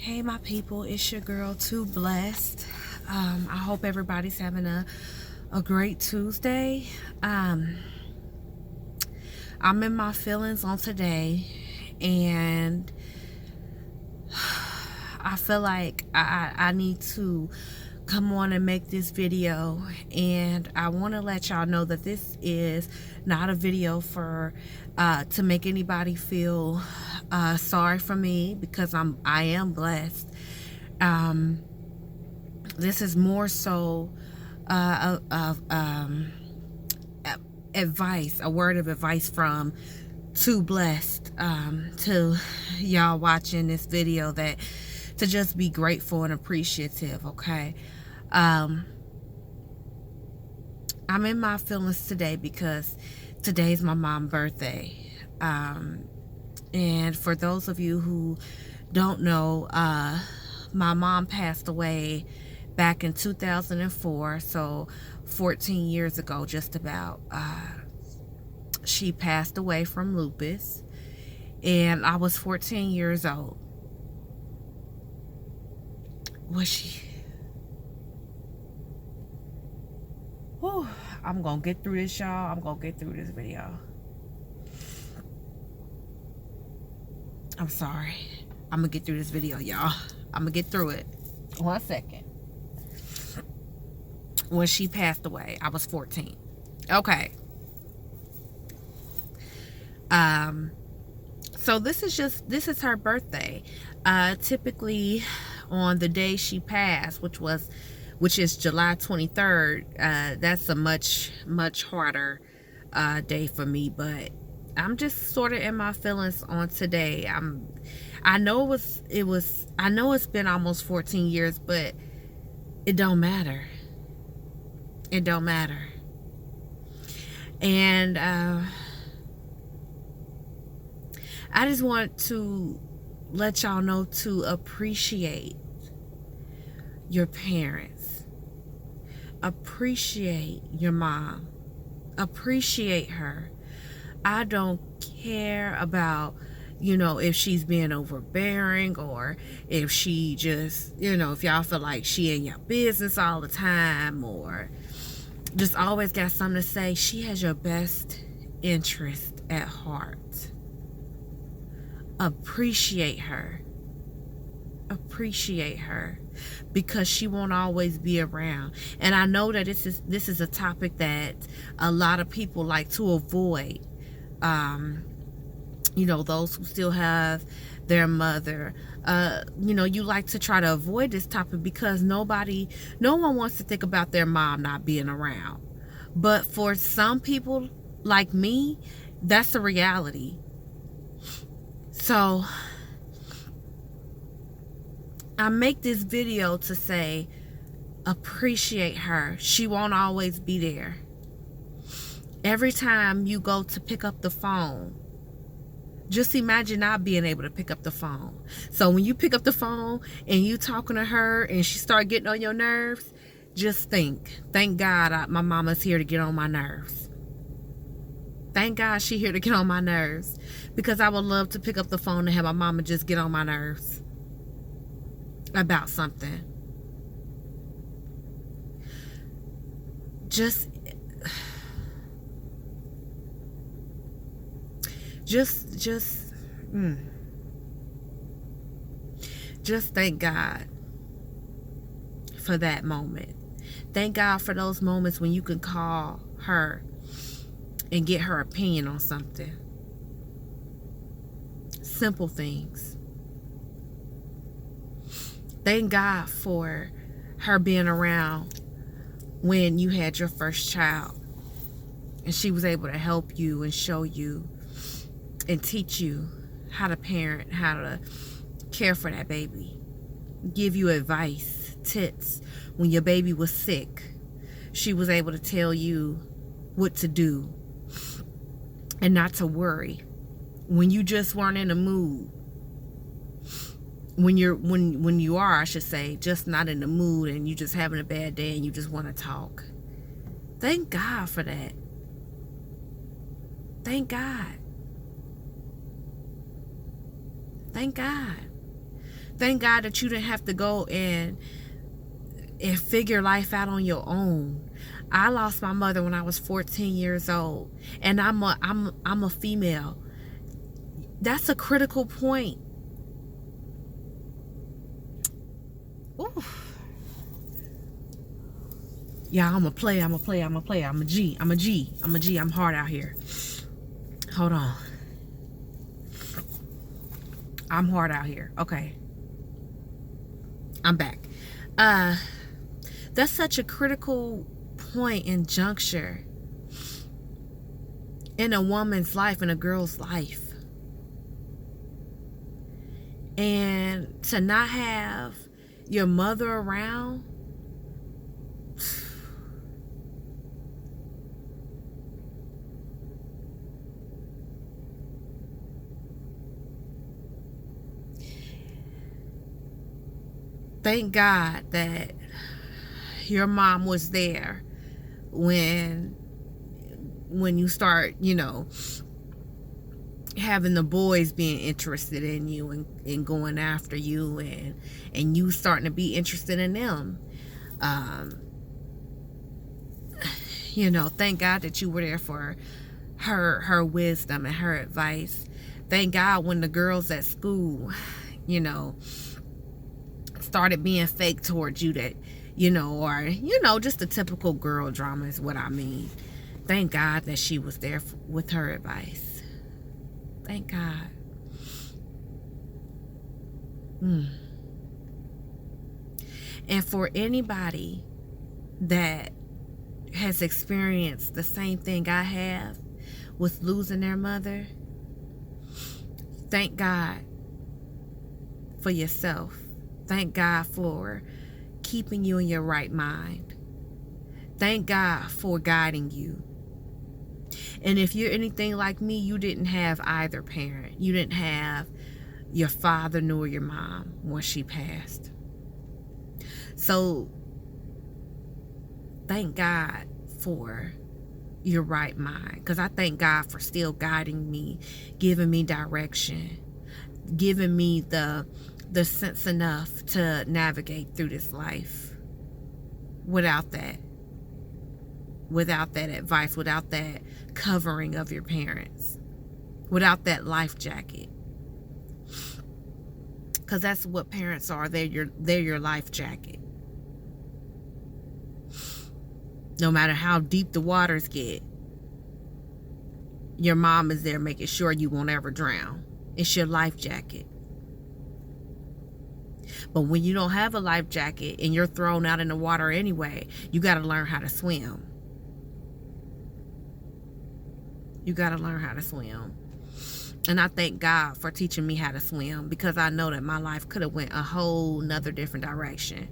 Hey my people, it's your girl Too Blessed. I hope everybody's having a great Tuesday. I'm in my feelings on today, and I feel like I need to come on and make this video, and I want to let y'all know that this is not a video for to make anybody feel sorry for me, because I am blessed. This is more so of advice, a word of advice from Too Blessed, to y'all watching this video, that to just be grateful and appreciative. Okay. I'm in my feelings today because today's my mom's birthday. And for those of you who don't know, my mom passed away back in 2004, so 14 years ago, just about. She passed away from lupus, and I was 14 years old. Was she? Whew, I'm gonna get through this, y'all. I'm gonna get through this video. I'm sorry. I'm gonna get through this video, y'all. I'm gonna get through it. 1 second. When she passed away, I was 14. Okay. So this is her birthday. Typically on the day she passed, which is July 23rd, that's a much harder day for me, but I'm just sort of in my feelings on today. I know it's been almost 14 years, but it don't matter. It don't matter. And I just want to let y'all know to appreciate your parents. Appreciate your mom. Appreciate her. I don't care about, if she's being overbearing, or if she just, if y'all feel like she in your business all the time, or just always got something to say. She has your best interest at heart. Appreciate her. Appreciate her, because she won't always be around. And I know that this is a topic that a lot of people like to avoid. Those who still have their mother, you like to try to avoid this topic because no one wants to think about their mom not being around. But for some people like me, that's the reality. So I make this video to say, appreciate her. She won't always be there. Every time you go to pick up the phone, just imagine not being able to pick up the phone. So when you pick up the phone and you talking to her and she start getting on your nerves, just thank God my mama's here to get on my nerves. Thank God she's here to get on my nerves, because I would love to pick up the phone and have my mama just get on my nerves about something. Just thank God for that moment. Thank God for those moments when you can call her and get her opinion on something. Simple things. Thank God for her being around when you had your first child, and she was able to help you and show you and teach you how to parent, how to care for that baby, give you advice, tips. When your baby was sick, she was able to tell you what to do and not to worry when you just weren't in a mood. When you are, I should say, just not in the mood, and you just having a bad day and you just want to talk. Thank God for that. Thank God. Thank God. Thank God that you didn't have to go and figure life out on your own. I lost my mother when I was 14 years old, and I'm a female. That's a critical point. Ooh. Yeah, I'm a play. I'm a G. I'm hard out here. Hold on. I'm hard out here. Okay. I'm back. That's such a critical point and juncture in a woman's life, in a girl's life. And to not have your mother around, thank God that your mom was there when you start, having the boys being interested in you and going after you, and you starting to be interested in them. Thank God that you were there for her wisdom and her advice. Thank God when the girls at school, started being fake towards you, that, or, just the typical girl drama is what I mean. Thank God that she was there with her advice. Thank God. And for anybody that has experienced the same thing I have with losing their mother, thank God for yourself. Thank God for keeping you in your right mind. Thank God for guiding you. And if you're anything like me, you didn't have either parent. You didn't have your father nor your mom when she passed. So thank God for your right mind, because I thank God for still guiding me, giving me direction, giving me the sense enough to navigate through this life. Without that advice, without that covering of your parents, without that life jacket, because that's what parents are. They're your life jacket. No matter how deep the waters get, your mom is there making sure you won't ever drown. It's your life jacket. But when you don't have a life jacket and you're thrown out in the water anyway, you got to learn how to swim. You got to learn how to swim. And I thank God for teaching me how to swim, because I know that my life could have went a whole nother different direction.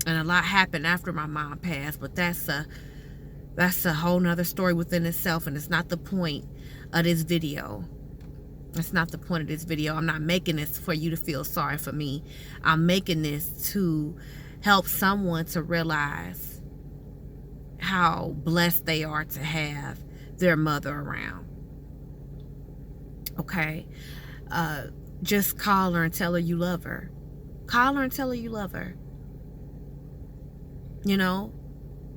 And a lot happened after my mom passed, but that's a whole nother story within itself, and it's not the point of this video. It's not the point of this video. I'm not making this for you to feel sorry for me. I'm making this to help someone to realize how blessed they are to have their mother around. Okay? Just call her and tell her you love her. Call her and tell her you love her.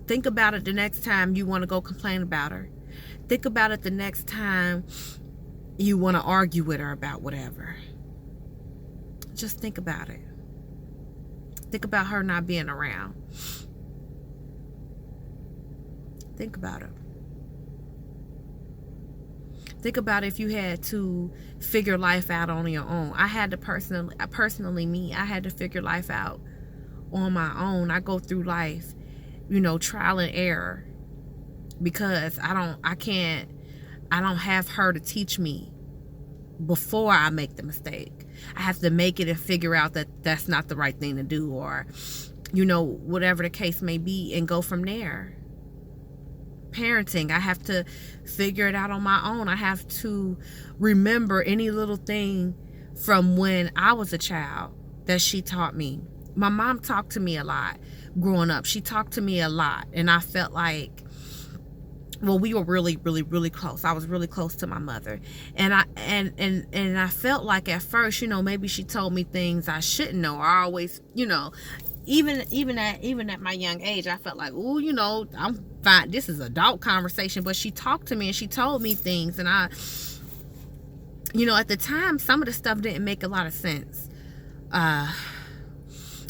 Think about it the next time you want to go complain about her. Think about it the next time you want to argue with her about whatever. Just think about it. Think about her not being around. Think about it. Think about if you had to figure life out on your own. I had to personally, I had to figure life out on my own. I go through life, trial and error, because I don't have her to teach me before I make the mistake. I have to make it and figure out that that's not the right thing to do, or, whatever the case may be, and go from there. Parenting, I have to figure it out on my own. I have to remember any little thing from when I was a child that she taught me. My mom talked to me a lot growing up. She talked to me a lot, and I felt like well, we were really, really, really close. I was really close to my mother. And I felt like at first, maybe she told me things I shouldn't know. I always, even at my young age, I felt like, oh, I'm fine. This is adult conversation. But she talked to me and she told me things, and I, at the time, some of the stuff didn't make a lot of sense.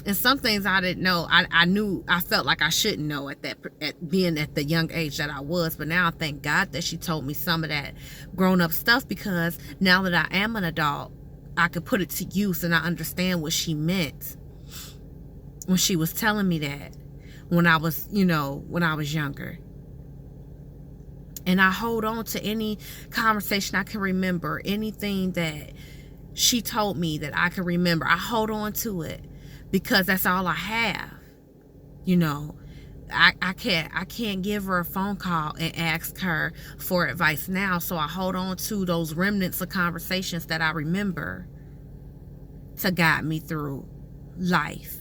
And some things I didn't know. I felt like I shouldn't know at being at the young age that I was. But now I thank God that she told me some of that grown up stuff, because now that I am an adult, I could put it to use, and I understand what she meant when she was telling me that when I was younger. And I hold on to any conversation I can remember, anything that she told me that I can remember. I hold on to it because that's all I have. I can't give her a phone call and ask her for advice now. So I hold on to those remnants of conversations that I remember to guide me through life.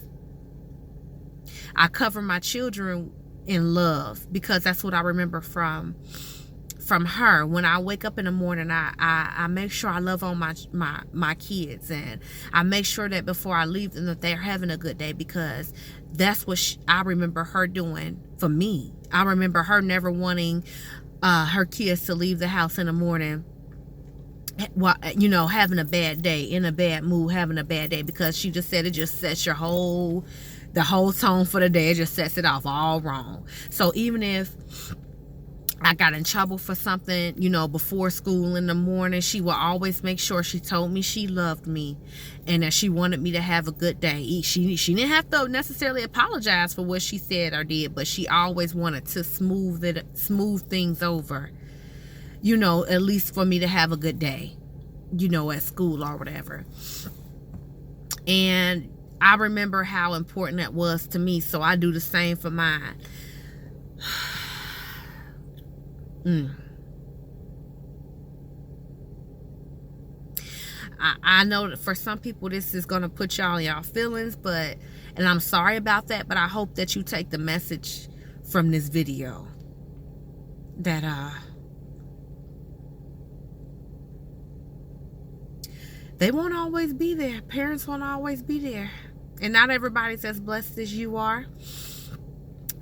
I cover my children in love because that's what I remember from her. When I wake up in the morning, I make sure I love on my kids, and I make sure that before I leave them that they're having a good day, because that's what I remember her doing for me. I remember her never wanting her kids to leave the house in the morning having a bad day, in a bad mood, having a bad day, because she just said it just sets the whole tone for the day. It just sets it off all wrong. So even if I got in trouble for something, before school in the morning, she would always make sure she told me she loved me and that she wanted me to have a good day. She didn't have to necessarily apologize for what she said or did, but she always wanted to smooth things over, at least for me to have a good day, at school or whatever. And I remember how important that was to me, so I do the same for mine. I know that for some people this is going to put y'all in y'all feelings, and I'm sorry about that, but I hope that you take the message from this video that they won't always be there. Parents won't always be there, and not everybody's as blessed as you are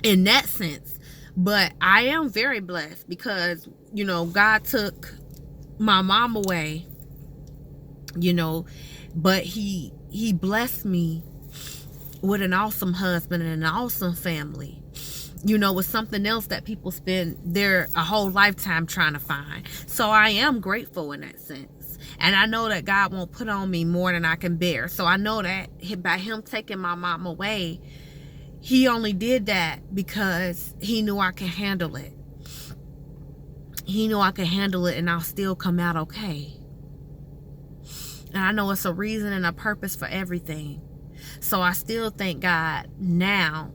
in that sense. But I am very blessed because, God took my mom away, but he blessed me with an awesome husband and an awesome family, with something else that people spend a whole lifetime trying to find. So I am grateful in that sense. And I know that God won't put on me more than I can bear. So I know that by him taking my mom away, he only did that because he knew I could handle it. He knew I could handle it, and I'll still come out okay. And I know it's a reason and a purpose for everything. So I still thank God now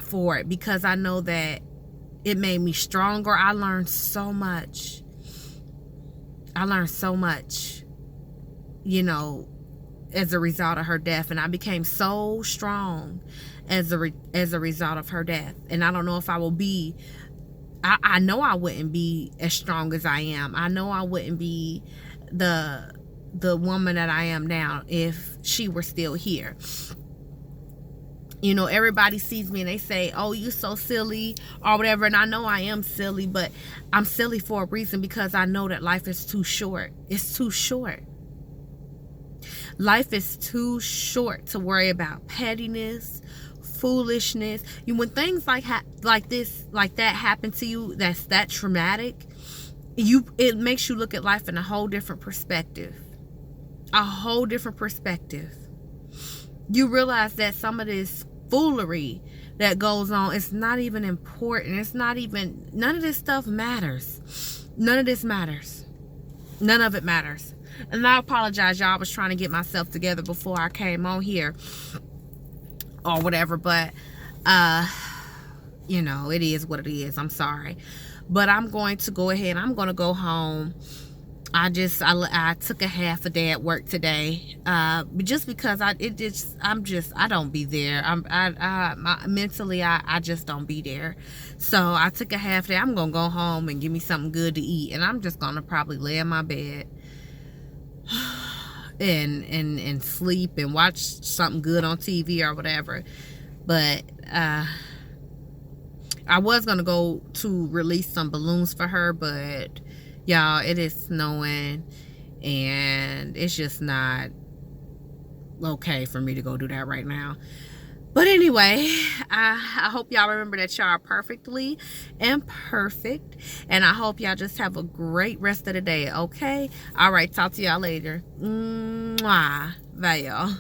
for it, because I know that it made me stronger. I learned so much. As a result of her death, and I became so strong as a result of her death. And I don't know if I will be. I know I wouldn't be as strong as I am. I know I wouldn't be the woman that I am now if she were still here. Everybody sees me and they say, "Oh, you so silly," or whatever. And I know I am silly, but I'm silly for a reason, because I know that life is too short. It's too short. Life is too short to worry about pettiness, foolishness. When things like that happen to you, that's that traumatic, it makes you look at life in a whole different perspective. You realize that some of this foolery that goes on, it's not even important. None of this stuff matters. None of this matters. None of it matters. And I apologize, y'all. I was trying to get myself together before I came on here or whatever, but it is what it is. I'm sorry. But I'm going to go ahead. I'm going to go home I took a half a day at work today, just because I don't be there. Mentally I just don't be there. So I took a half day. I'm gonna go home and give me something good to eat, and I'm just gonna probably lay in my bed and sleep and watch something good on TV or whatever. But I was gonna go to release some balloons for her, but y'all, it is snowing and it's just not okay for me to go do that right now. But anyway, I hope y'all remember that y'all are perfectly imperfect, and I hope y'all just have a great rest of the day, okay? All right, talk to y'all later. Mwah. Bye, y'all.